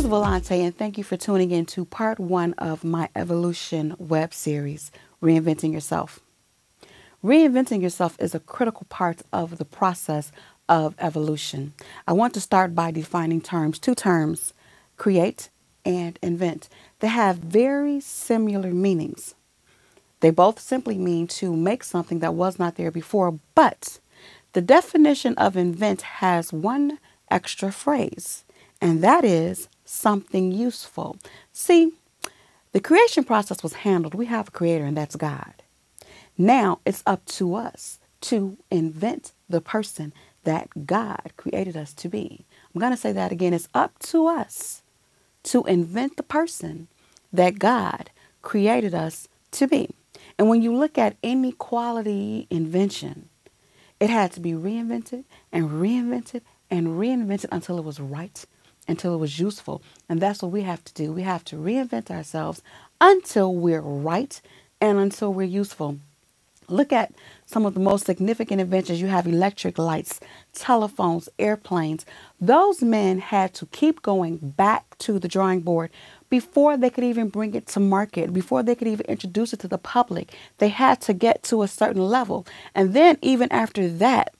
Valante, and thank you for tuning in to part 1 of my Evolution web series, Reinventing Yourself. Reinventing yourself is a critical part of the process of evolution. I want to start by defining two terms, create and invent. They have very similar meanings. They both simply mean to make something that was not there before, but the definition of invent has one extra phrase, and that is something useful. See, the creation process was handled. We have a creator, and that's God. Now it's up to us to invent the person that God created us to be. I'm going to say that again. It's up to us to invent the person that God created us to be. And when you look at any quality invention, it had to be reinvented and reinvented and reinvented until it was right, until it was useful. And that's what we have to do. We have to reinvent ourselves until we're right and until we're useful. Look at some of the most significant inventions. You have electric lights, telephones, airplanes. Those men had to keep going back to the drawing board before they could even bring it to market, before they could even introduce it to the public. They had to get to a certain level. And then even after that,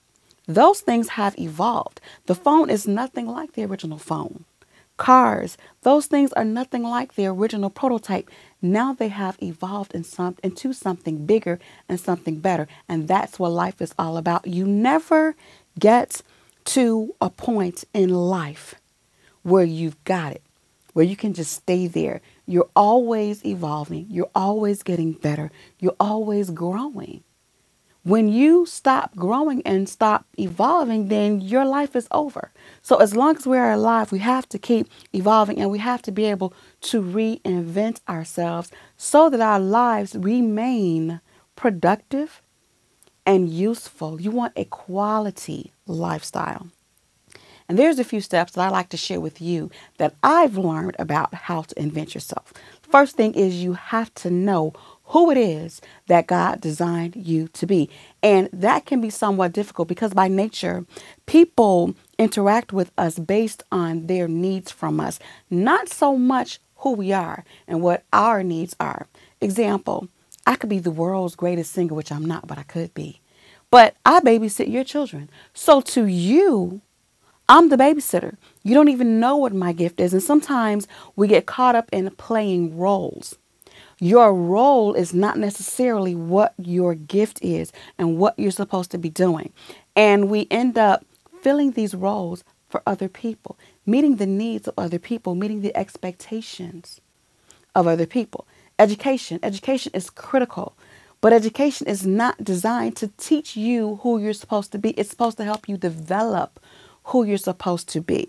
those things have evolved. The phone is nothing like the original phone. Cars, those things are nothing like the original prototype. Now they have evolved into something bigger and something better. And that's what life is all about. You never get to a point in life where you've got it, where you can just stay there. You're always evolving. You're always getting better. You're always growing. When you stop growing and stop evolving, then your life is over. So as long as we are alive, we have to keep evolving, and we have to be able to reinvent ourselves so that our lives remain productive and useful. You want a quality lifestyle. And there's a few steps that I like to share with you that I've learned about how to invent yourself. First thing is you have to know who it is that God designed you to be. And that can be somewhat difficult because by nature, people interact with us based on their needs from us, not so much who we are and what our needs are. Example, I could be the world's greatest singer, which I'm not, but I could be. But I babysit your children. So to you, I'm the babysitter. You don't even know what my gift is. And sometimes we get caught up in playing roles. Your role is not necessarily what your gift is and what you're supposed to be doing. And we end up filling these roles for other people, meeting the needs of other people, meeting the expectations of other people. Education is critical, but education is not designed to teach you who you're supposed to be. It's supposed to help you develop who you're supposed to be.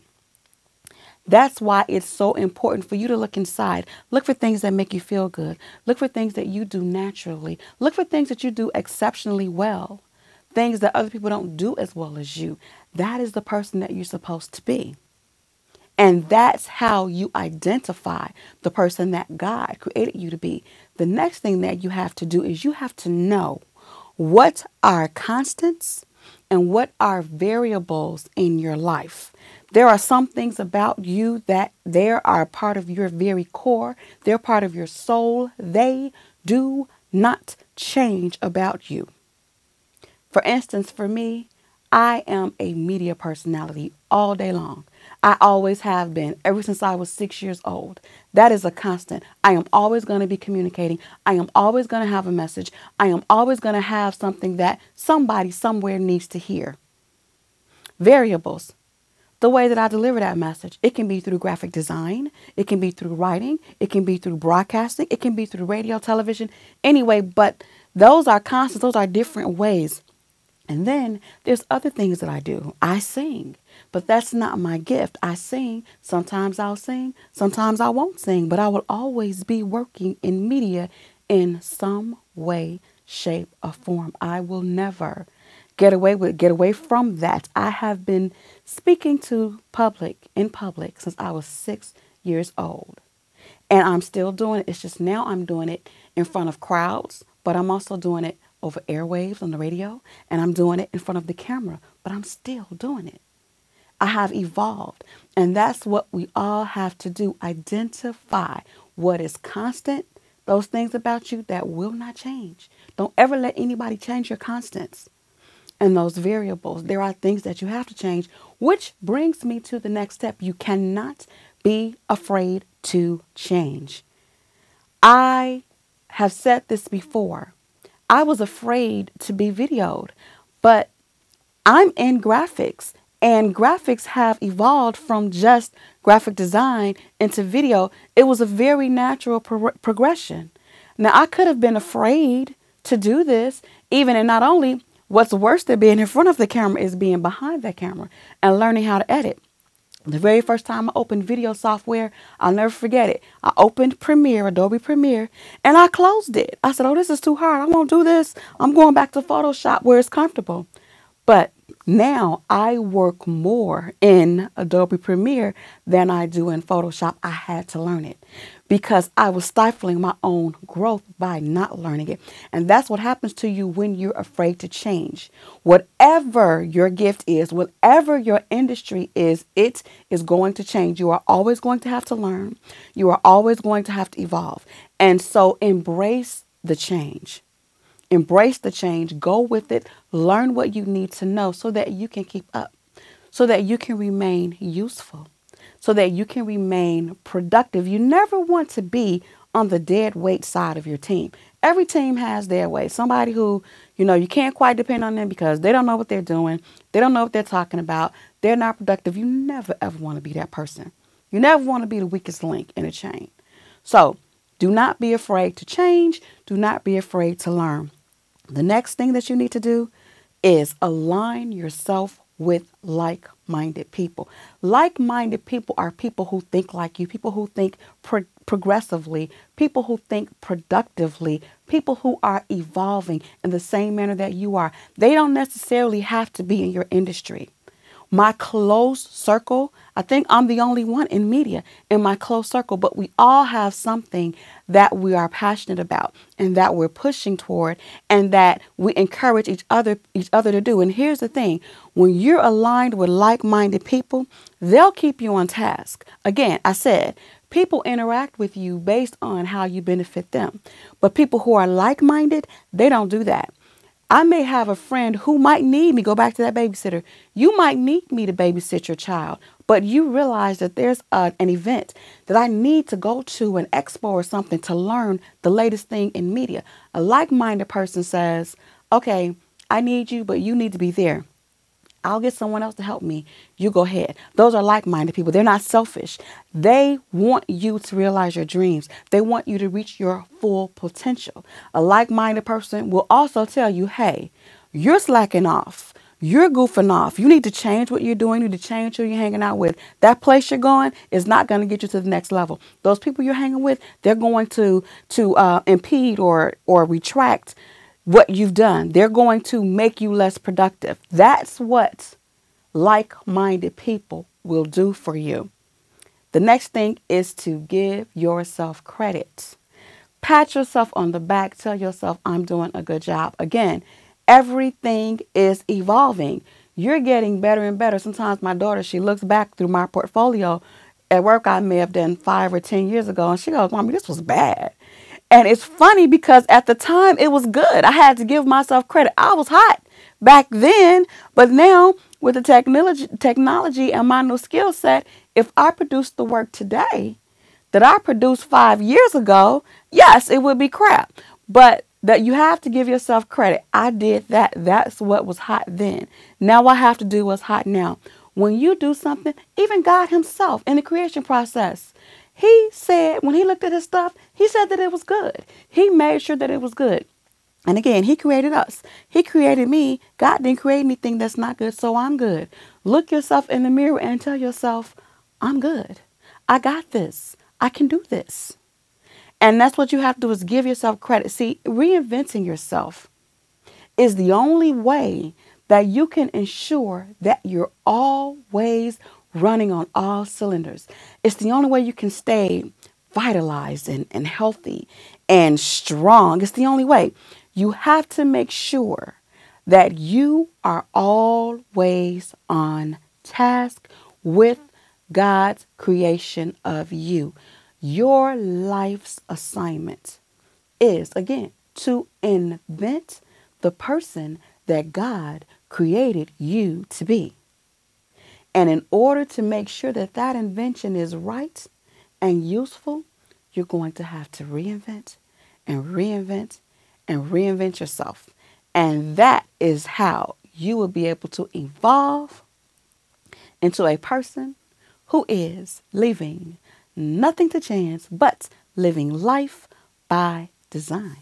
That's why it's so important for you to look inside. Look for things that make you feel good. Look for things that you do naturally. Look for things that you do exceptionally well. Things that other people don't do as well as you. That is the person that you're supposed to be. And that's how you identify the person that God created you to be. The next thing that you have to do is you have to know what are constants and what are variables in your life. There are some things about you that they are part of your very core. They're part of your soul. They do not change about you. For instance, for me, I am a media personality all day long. I always have been, ever since I was 6 years old. That is a constant. I am always going to be communicating. I am always going to have a message. I am always going to have something that somebody somewhere needs to hear. Variables. The way that I deliver that message. It can be through graphic design. It can be through writing. It can be through broadcasting. It can be through radio, television. Anyway, but those are constants. Those are different ways. And then there's other things that I do. I sing, but that's not my gift. I sing. Sometimes I'll sing. Sometimes I won't sing, but I will always be working in media in some way, shape, or form. I will never get away from that. I have been speaking to in public since I was 6 years old. And I'm still doing it. It's just now I'm doing it in front of crowds, but I'm also doing it over airwaves on the radio, and I'm doing it in front of the camera, but I'm still doing it. I have evolved. And that's what we all have to do. Identify what is constant, those things about you that will not change. Don't ever let anybody change your constants and those variables. There are things that you have to change, which brings me to the next step. You cannot be afraid to change. I have said this before. I was afraid to be videoed, but I'm in graphics, and graphics have evolved from just graphic design into video. It was a very natural progression. Now, I could have been afraid to do this, even, and not only what's worse than being in front of the camera is being behind that camera and learning how to edit. The very first time I opened video software, I'll never forget it. I opened Premiere, Adobe Premiere, and I closed it. I said, oh, this is too hard. I won't do this. I'm going back to Photoshop where it's comfortable. But now I work more in Adobe Premiere than I do in Photoshop. I had to learn it because I was stifling my own growth by not learning it. And that's what happens to you when you're afraid to change. Whatever your gift is, whatever your industry is, it is going to change. You are always going to have to learn. You are always going to have to evolve. And so embrace the change. Embrace the change, go with it, learn what you need to know so that you can keep up, so that you can remain useful, so that you can remain productive. You never want to be on the dead weight side of your team. Every team has their way. Somebody who, you can't quite depend on them because they don't know what they're doing. They don't know what they're talking about. They're not productive. You never, ever want to be that person. You never want to be the weakest link in a chain. So do not be afraid to change. Do not be afraid to learn. The next thing that you need to do is align yourself with like-minded people. Like-minded people are people who think like you, people who think progressively, people who think productively, people who are evolving in the same manner that you are. They don't necessarily have to be in your industry. My close circle, I think I'm the only one in media in my close circle, but we all have something that we are passionate about and that we're pushing toward and that we encourage each other to do. And here's the thing, when you're aligned with like-minded people, they'll keep you on task. Again, I said, people interact with you based on how you benefit them, but people who are like-minded, they don't do that. I may have a friend who might need me, go back to that babysitter. You might need me to babysit your child, but you realize that there's an event that I need to go to, an expo or something to learn the latest thing in media. A like-minded person says, okay, I need you, but you need to be there. I'll get someone else to help me. You go ahead. Those are like-minded people. They're not selfish. They want you to realize your dreams. They want you to reach your full potential. A like-minded person will also tell you, hey, you're slacking off. You're goofing off. You need to change what you're doing. You need to change who you're hanging out with. That place you're going is not going to get you to the next level. Those people you're hanging with, they're going to impede or retract what you've done. They're going to make you less productive. That's what like-minded people will do for you. The next thing is to give yourself credit. Pat yourself on the back. Tell yourself, I'm doing a good job. Again, everything is evolving. You're getting better and better. Sometimes my daughter, she looks back through my portfolio at work I may have done 5 or 10 years ago, and she goes, Mommy, this was bad. And it's funny because at the time it was good. I had to give myself credit. I was hot back then, but now with the technology and my new skill set, if I produce the work today that I produced 5 years ago, yes, it would be crap. But that you have to give yourself credit. I did that. That's what was hot then. Now I have to do what's hot now. When you do something, even God himself in the creation process, he said, when he looked at his stuff, he said that it was good. He made sure that it was good. And again, he created us. He created me. God didn't create anything that's not good, so I'm good. Look yourself in the mirror and tell yourself, I'm good. I got this. I can do this. And that's what you have to do, is give yourself credit. See, reinventing yourself is the only way that you can ensure that you're always running on all cylinders. It's the only way you can stay vitalized and healthy and strong. It's the only way. You have to make sure that you are always on tasked with God's creation of you. Your life's assignment is, again, to invent the person that God created you to be. And in order to make sure that that invention is right and useful, you're going to have to reinvent and reinvent and reinvent yourself. And that is how you will be able to evolve into a person who is leaving nothing to chance but living life by design.